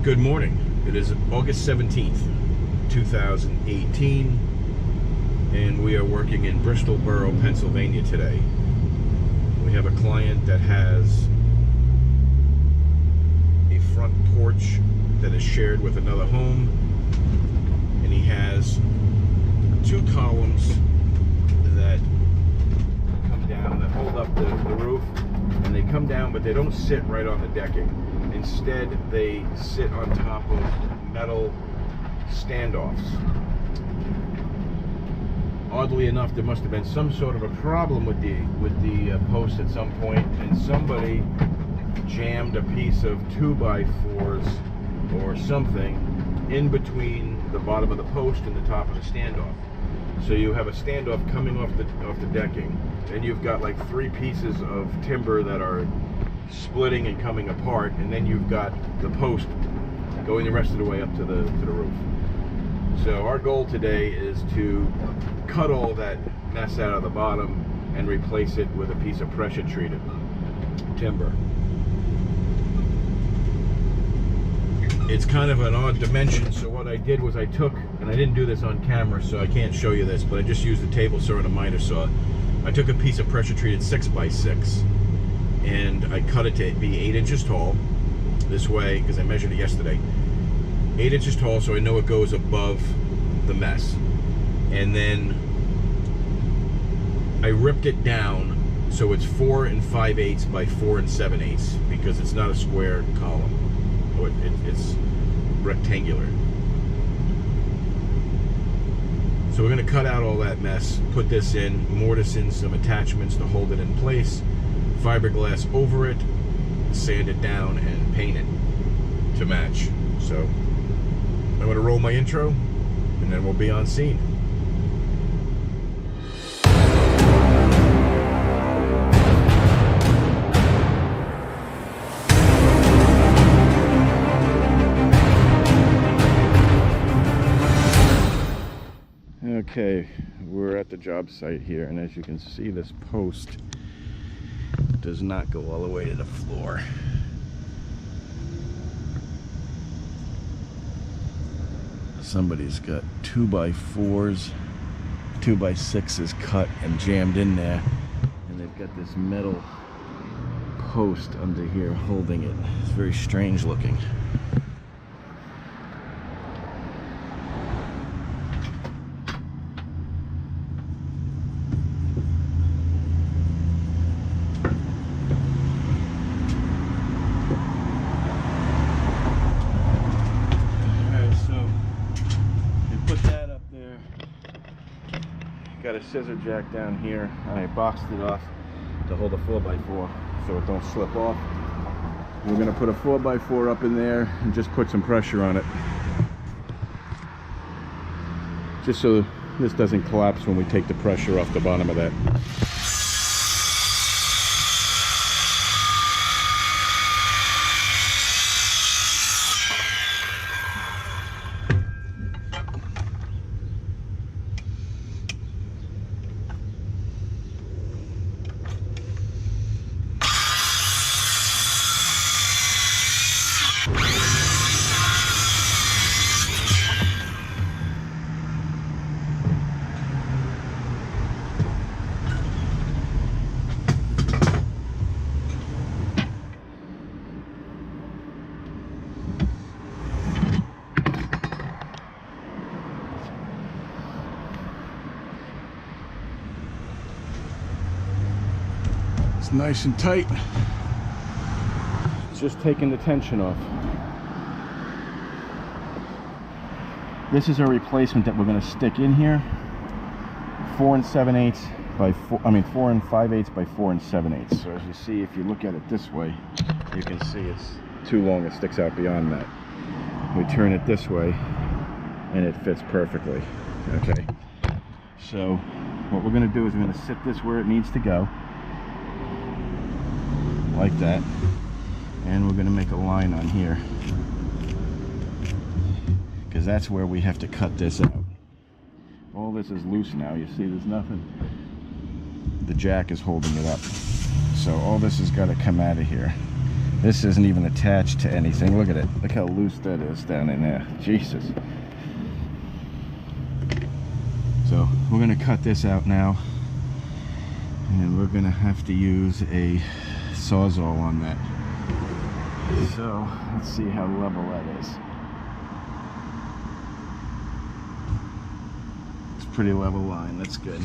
Good morning. It is August 17th, 2018, and we are working in Bristol Borough, Pennsylvania today. We have a client that has a front porch that is shared with another home, and he has two columns that come down that hold up the roof, and they come down, but they don't sit right on the decking. Instead, they sit on top of metal standoffs. Oddly enough, there must have been some sort of a problem with the post at some point, and somebody jammed a piece of 2x4s or something in between the bottom of the post and the top of the standoff. So you have a standoff coming off the decking, and you've got like three pieces of timber that are splitting and coming apart, and then you've got the post going the rest of the way up to the roof. So our goal today is to cut all that mess out of the bottom and replace it with a piece of pressure treated timber. It's kind of an odd dimension, so what I did was I took, and I didn't do this on camera so I can't show you this, but I just used the table saw and a miter saw. I took a piece of pressure treated 6x6 and I cut it to be 8 inches tall this way, because I measured it yesterday. 8 inches tall, so I know it goes above the mess. And then I ripped it down so it's 4 5/8 by 4 7/8, because it's not a square column. It's rectangular. So we're going to cut out all that mess, put this in, mortise in some attachments to hold it in place, fiberglass over it, sand it down, and paint it to match. So I'm going to roll my intro, and then we'll be on scene. Okay, we're at the job site here, and as you can see, this post does not go all the way to the floor. Somebody's got 2x4s, 2x6s cut and jammed in there, and they've got this metal post under here holding it. It's very strange looking. Got a scissor jack down here, and I boxed it off to hold a 4x4 so it don't slip off. We're going to put a 4x4 up in there and just put some pressure on it, just so this doesn't collapse when we take the pressure off the bottom of that. It's nice and tight. It's just taking the tension off. This is a replacement that we're going to stick in here. 4 7/8 by 4. 4 5/8 by 4 7/8. So as you see, if you look at it this way, you can see it's too long. It sticks out beyond that. We turn it this way, and it fits perfectly. Okay. So what we're going to do is we're going to sit this where it needs to go, like that, and we're going to make a line on here, because that's where we have to cut this out. All this is loose now. You see there's nothing, the jack is holding it up, so all this has got to come out of here. This isn't even attached to anything. Look at it. Look how loose that is down in there. Jesus. So we're going to cut this out now, and we're going to have to use a Sawzall on that. So let's see how level that is. It's a pretty level line. That's good.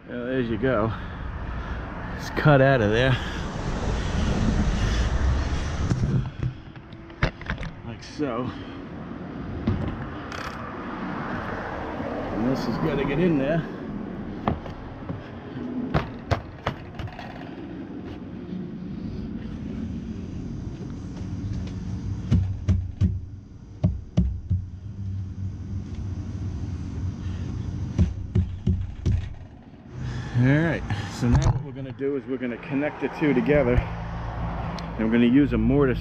There you go. It's cut out of there. Like so. And this has got to get in there. Alright, so now what we're going to do is we're going to connect the two together, and we're going to use a mortise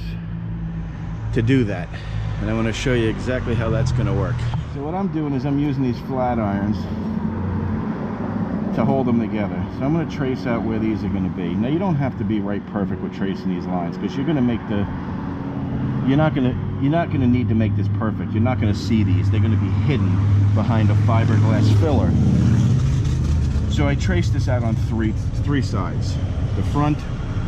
to do that. And I want to show you exactly how that's going to work. So what I'm doing is I'm using these flat irons to hold them together. So I'm going to trace out where these are going to be. Now you don't have to be right perfect with tracing these lines, because you're going to make the, you're not going to need to make this perfect. You're not going to see these. They're going to be hidden behind a fiberglass filler. So I traced this out on three sides, the front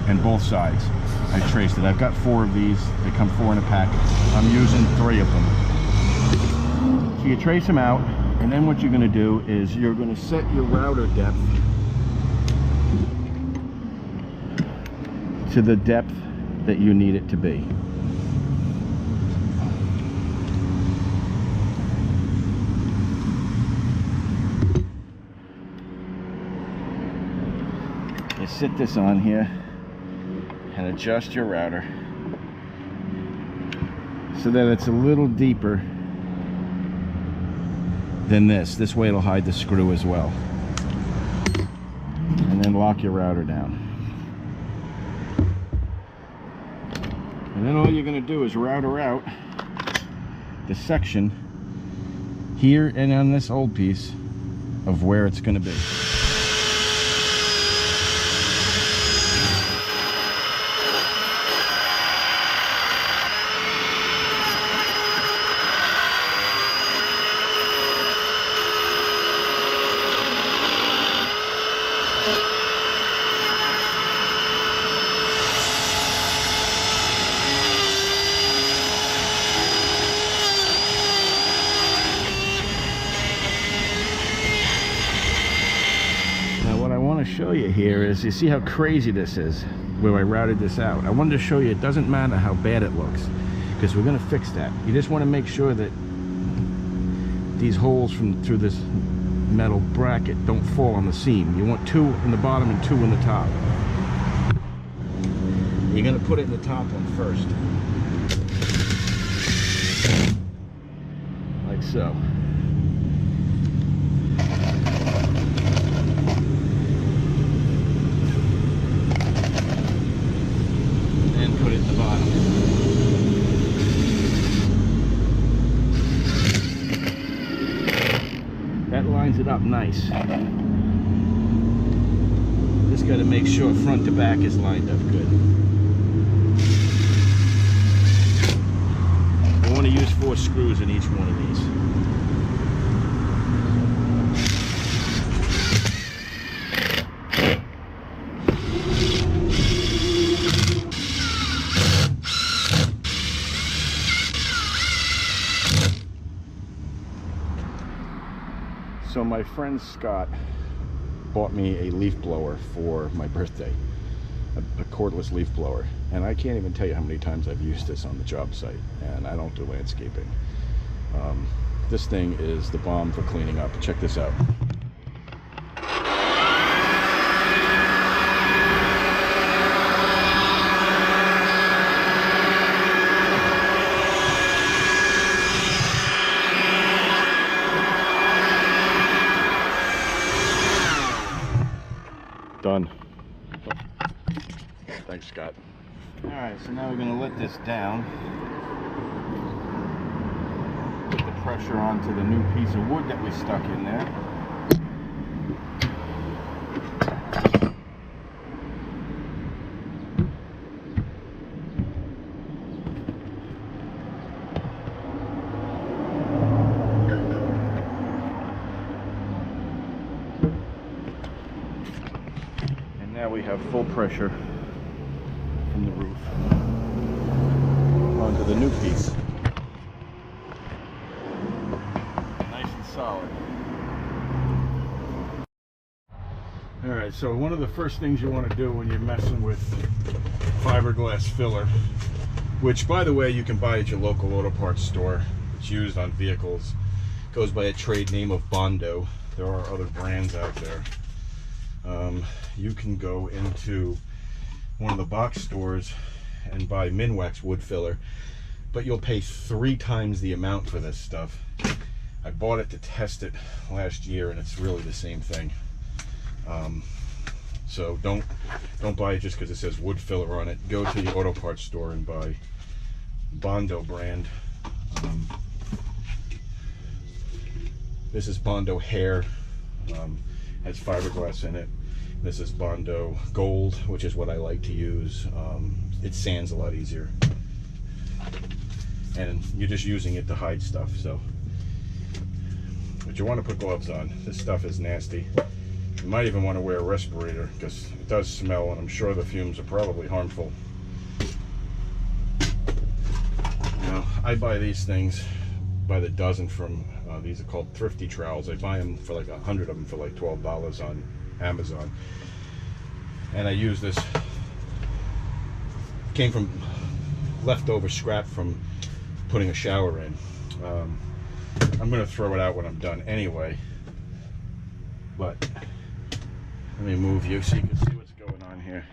and both sides. I traced it. I've got 4 of these. They come 4 in a pack. I'm using 3 of them. So you trace them out, and then what you're going to do is you're going to set your router depth to the depth that you need it to be. Sit this on here and adjust your router so that it's a little deeper than this. This way it'll hide the screw as well. And then lock your router down. And then all you're going to do is router out the section here and on this old piece of where it's going to be. Show you here is, you see how crazy this is where I routed this out. I wanted to show you it doesn't matter how bad it looks, because we're going to fix that. You just want to make sure that these holes through this metal bracket don't fall on the seam. You want 2 in the bottom and 2 in the top. You're going to put it in the top one first, like so. It up nice. Just got to make sure front to back is lined up good. I want to use 4 screws in each one of these. So my friend Scott bought me a leaf blower for my birthday, a cordless leaf blower, and I can't even tell you how many times I've used this on the job site, and I don't do landscaping. This thing is the bomb for cleaning up. Check this out. done. Thanks, Scott. Alright, so now we're going to let this down. Put the pressure onto the new piece of wood that we stuck in there. And now we have full pressure from the roof onto the new piece. Nice and solid. Alright, so one of the first things you want to do when you're messing with fiberglass filler, which by the way you can buy at your local auto parts store, it's used on vehicles, goes by a trade name of Bondo. There are other brands out there. You can go into one of the box stores and buy Minwax wood filler, but you'll pay 3 times the amount for this stuff. I bought it to test it last year and it's really the same thing. So don't buy it just because it says wood filler on it. Go to the auto parts store and buy Bondo brand. This is Bondo Hair, has fiberglass in it. This is Bondo Gold, which is what I like to use. It sands a lot easier, and you're just using it to hide stuff. So, but you want to put gloves on. This stuff is nasty. You might even want to wear a respirator because it does smell, and I'm sure the fumes are probably harmful. Now, I buy these things by the dozen from these are called thrifty trowels. I buy them for like 100 of them for like $12 on Amazon, and I use this. Came from leftover scrap from putting a shower in. I'm going to throw it out when I'm done anyway, but let me move you so you can see what's going on here.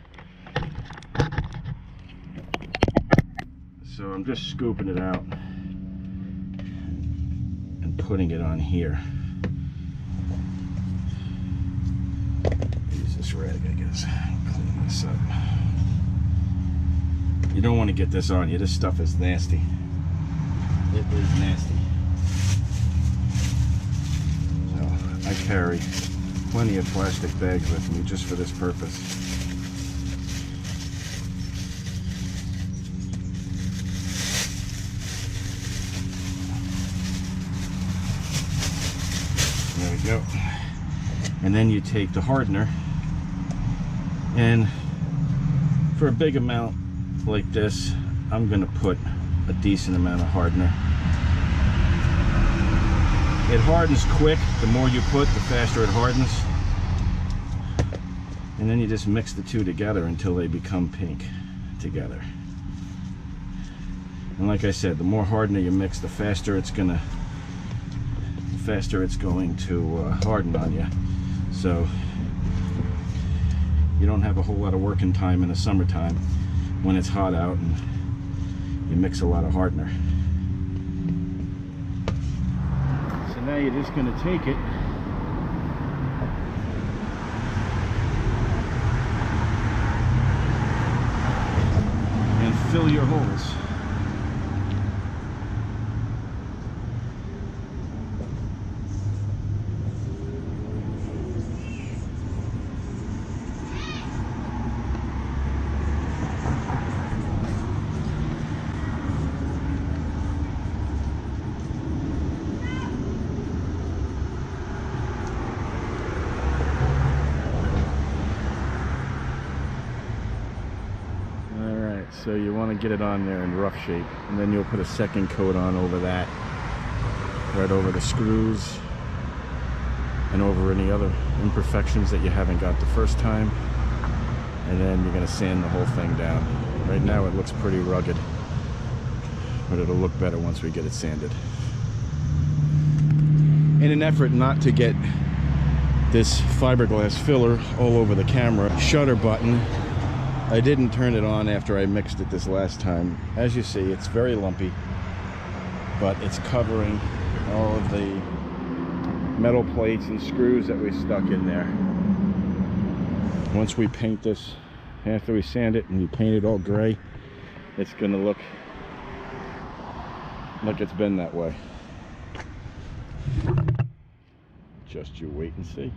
So I'm just scooping it out and putting it on here. Use this rag, I guess. Clean this up. You don't want to get this on you. This stuff is nasty. It is nasty. So I carry plenty of plastic bags with me just for this purpose. There we go. And then you take the hardener, and for a big amount like this, I'm going to put a decent amount of hardener. It hardens quick. The more you put, the faster it hardens. And then you just mix the two together until they become pink together. And like I said, the more hardener you mix, the faster it's going to harden on you. So you don't have a whole lot of working time in the summertime when it's hot out and you mix a lot of hardener. So now you're just going to take it and fill your holes. So you want to get it on there in rough shape, and then you'll put a second coat on over that, right over the screws and over any other imperfections that you haven't got the first time, and then you're going to sand the whole thing down. Right now it looks pretty rugged, but it'll look better once we get it sanded. In an effort not to get this fiberglass filler all over the camera, shutter button, I didn't turn it on after I mixed it this last time. As you see, it's very lumpy, but it's covering all of the metal plates and screws that we stuck in there. Once we paint this, after we sand it and we paint it all gray, it's gonna look like it's been that way. Just you wait and see.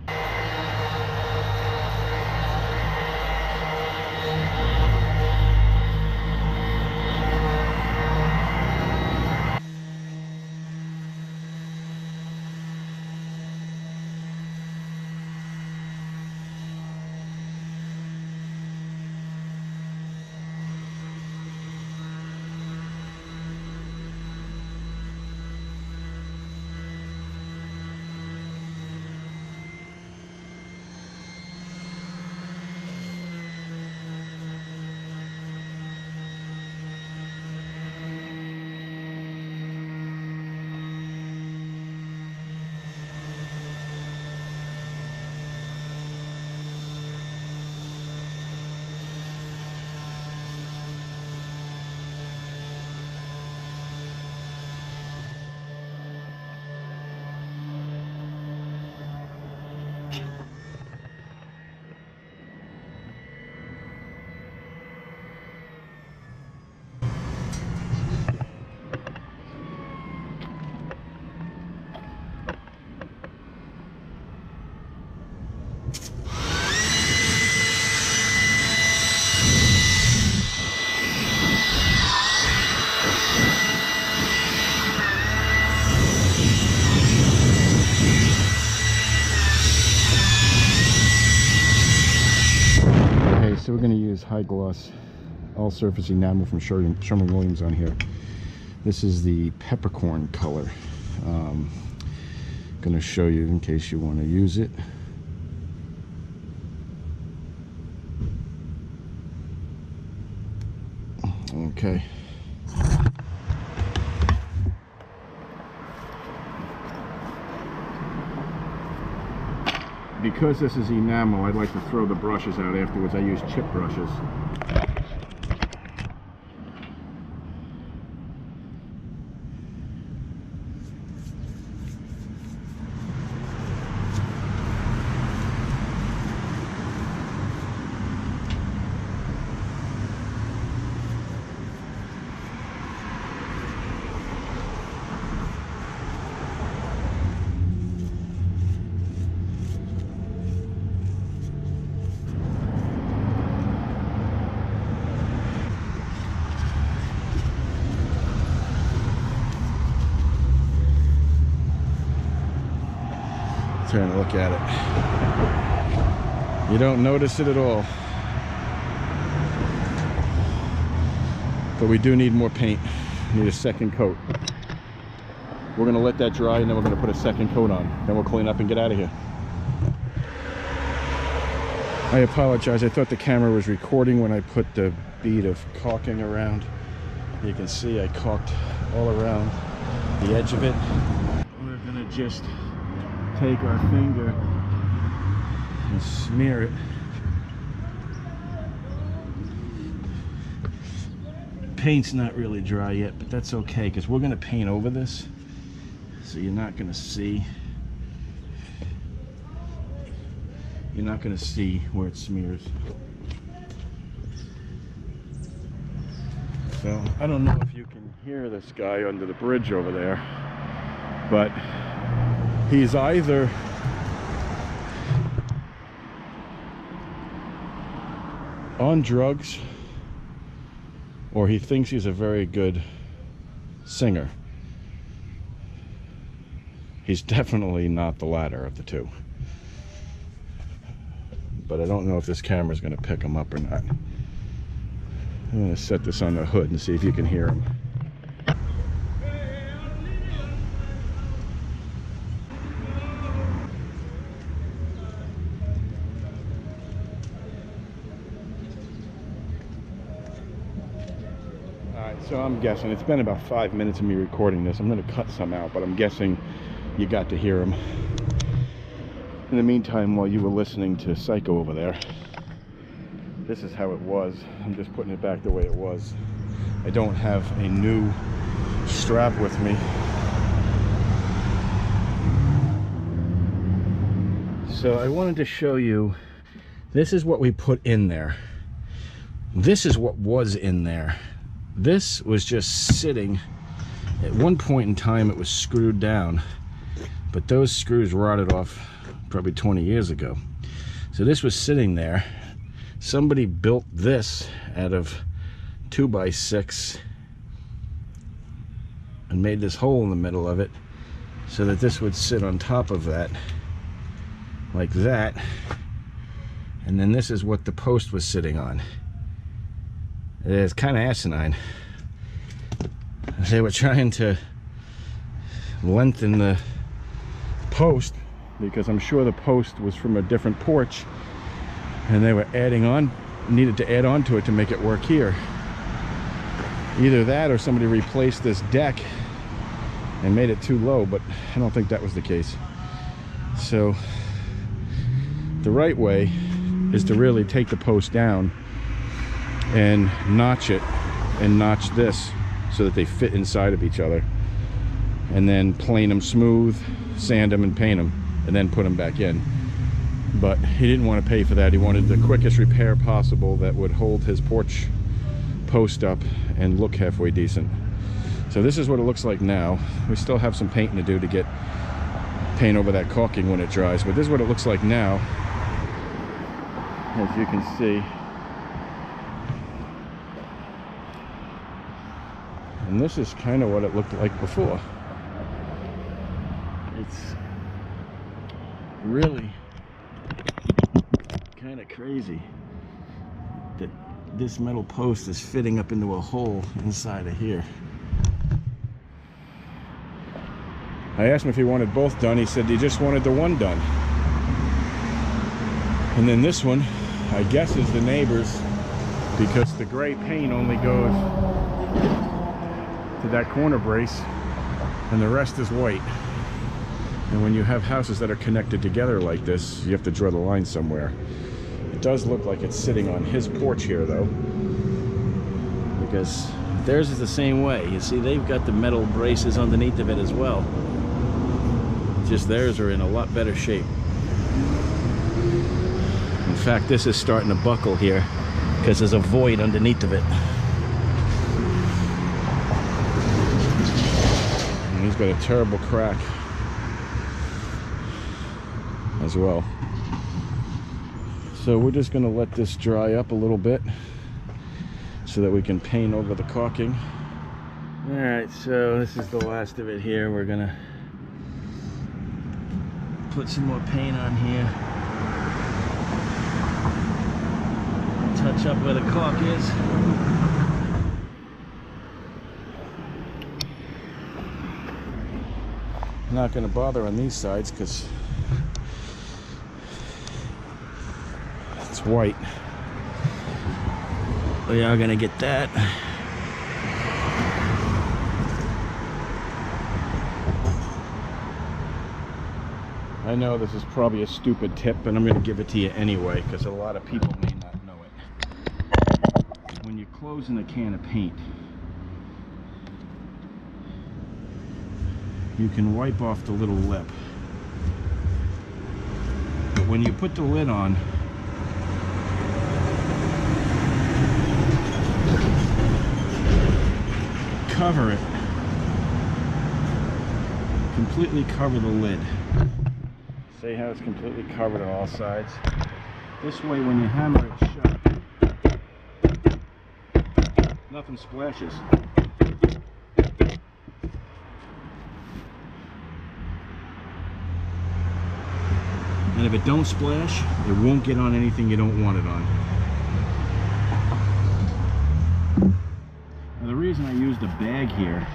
So we're going to use high gloss all surface enamel from Sherwin-Williams on here. This is the peppercorn color. Going to show you in case you want to use it. Okay. Because this is enamel, I'd like to throw the brushes out afterwards. I use chip brushes. Trying to look at it. You don't notice it at all. But we do need more paint. We need a second coat. We're going to let that dry and then we're going to put a second coat on. Then we'll clean up and get out of here. I apologize. I thought the camera was recording when I put the bead of caulking around. You can see I caulked all around the edge of it. We're going to just take our finger and smear it. Paint's not really dry yet, but that's okay because we're going to paint over this, so you're not going to see where it smears. So I don't know if you can hear this guy under the bridge over there, but he's either on drugs or he thinks he's a very good singer. He's definitely not the latter of the two. But I don't know if this camera's going to pick him up or not. I'm going to set this on the hood and see if you can hear him. So I'm guessing it's been about 5 minutes of me recording this. I'm going to cut some out, but I'm guessing you got to hear him. In the meantime, while you were listening to Psycho over there, this is how it was. I'm just putting it back the way it was. I don't have a new strap with me. So I wanted to show you This is what we put in there. This is what was in there. This was just sitting. At one point in time it was screwed down, but those screws rotted off probably 20 years ago. So this was sitting there. Somebody built this out of 2x6 and made this hole in the middle of it so that this would sit on top of that like that, and then this is what the post was sitting on. It's kind of asinine. They were trying to lengthen the post because I'm sure the post was from a different porch, and they were needed to add on to it to make it work here. Either that or somebody replaced this deck and made it too low, but I don't think that was the case. So the right way is to really take the post down and notch it and notch this so that they fit inside of each other, and then plane them smooth, sand them and paint them, and then put them back in. But he didn't want to pay for that. He wanted the quickest repair possible that would hold his porch post up and look halfway decent. So this is what it looks like now. We still have some painting to do to get paint over that caulking when it dries, but this is what it looks like now, as you can see. And this is kind of what it looked like before. It's really kind of crazy that this metal post is fitting up into a hole inside of here. I asked him if he wanted both done. He said he just wanted the one done. And then this one, I guess, is the neighbor's, because the gray paint only goes to that corner brace and the rest is white. And when you have houses that are connected together like this, you have to draw the line somewhere. It does look like it's sitting on his porch here though, because theirs is the same way. You see, they've got the metal braces underneath of it as well. Just theirs are in a lot better shape. In fact, this is starting to buckle here because there's a void underneath of it. And he's got a terrible crack as well. So we're just going to let this dry up a little bit so that we can paint over the caulking. Alright, so this is the last of it here. We're going to put some more paint on here. Touch up where the caulk is. I'm not going to bother on these sides because it's white. We are going to get that. I know this is probably a stupid tip, but I'm going to give it to you anyway because a lot of people may not know it. When you're closing a can of paint, you can wipe off the little lip. But when you put the lid on, cover it. Completely cover the lid. See how it's completely covered on all sides? This way, when you hammer it shut, nothing splashes. And if it don't splash, it won't get on anything you don't want it on. Now, the reason I used a bag here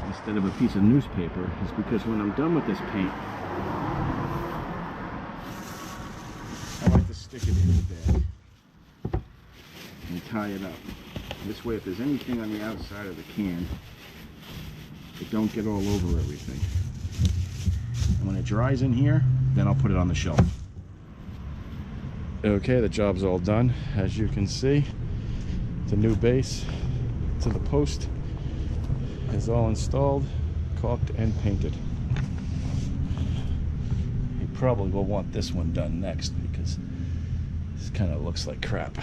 instead of a piece of newspaper is because when I'm done with this paint, I like to stick it in the bag and tie it up. This way, if there's anything on the outside of the can, it don't get all over everything. And when it dries in here, then I'll put it on the shelf. Okay, the job's all done. As you can see, the new base to the post is all installed, caulked, and painted. You probably will want this one done next because This kind of looks like crap.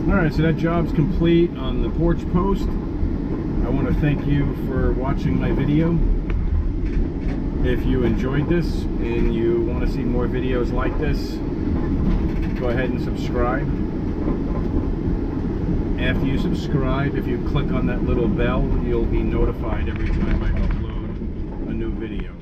Alright, so that job's complete on the porch post. I want to thank you for watching my video. If you enjoyed this and you want to see more videos like this, go ahead and subscribe. After you subscribe, if you click on that little bell, you'll be notified every time I upload a new video.